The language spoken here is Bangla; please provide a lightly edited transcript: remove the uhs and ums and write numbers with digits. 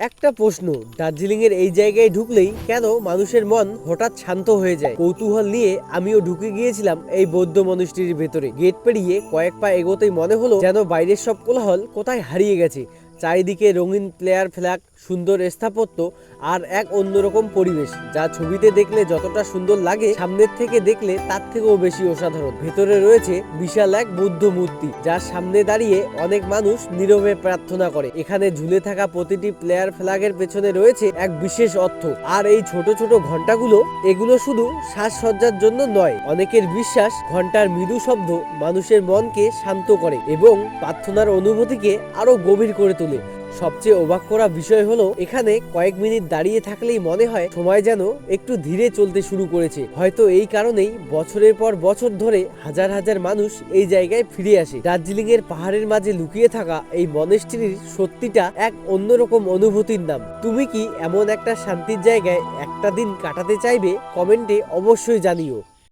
একটা প্রশ্ন, দার্জিলিং এর এই জায়গায় ঢুকলেই কেন মানুষের মন হঠাৎ শান্ত হয়ে যায়? কৌতূহল নিয়ে আমিও ঢুকে গিয়েছিলাম এই বৌদ্ধ মনস্ট্রির ভেতরে। গেট পেরিয়ে কয়েক পা এগোতেই মনে হলো যেন বাইরের সব কোলাহল কোথায় হারিয়ে গেছে। চারিদিকে রঙিন প্লেয়ার ফ্ল্যাগ, সুন্দর স্থাপত্য আর এক অন্যরকম পরিবেশ, যা ছবিতে দেখলে যতটা সুন্দর লাগে সামনের থেকে দেখলে তার থেকেও বেশি অসাধারণ। ভেতরে রয়েছে বিশাল এক বুদ্ধ মূর্তি, যার সামনে দাঁড়িয়ে অনেক মানুষ নীরবে প্রার্থনা করে। এখানে ঝুলে থাকা প্রতিটি প্লেয়ার ফ্ল্যাগের পেছনে রয়েছে এক বিশেষ অর্থ। আর এই ছোট ছোট ঘন্টাগুলো, এগুলো শুধু সাজসজ্জার জন্য নয়। অনেকের বিশ্বাস ঘন্টার মৃদু শব্দ মানুষের মনকে শান্ত করে এবং প্রার্থনার অনুভূতিকে আরো গভীর করে তোলে। সবচেয়ে অবাক করা বিষয় হলো এখানে কয়েক মিনিট দাঁড়িয়ে থাকলেই মনে হয় সময় যেন একটু ধীরে চলতে শুরু করেছে। হয়তো এই কারণেই বছরের পর বছর ধরে হাজার হাজার মানুষ এই জায়গায় ফিরে আসে। দার্জিলিং এর পাহাড়ের মাঝে লুকিয়ে থাকা এই মনেস্ট্রির সত্যিটা এক অন্যরকম অনুভূতির নাম। তুমি কি এমন একটা শান্তির জায়গায় একটা দিন কাটাতে চাইবে? কমেন্টে অবশ্যই জানিও।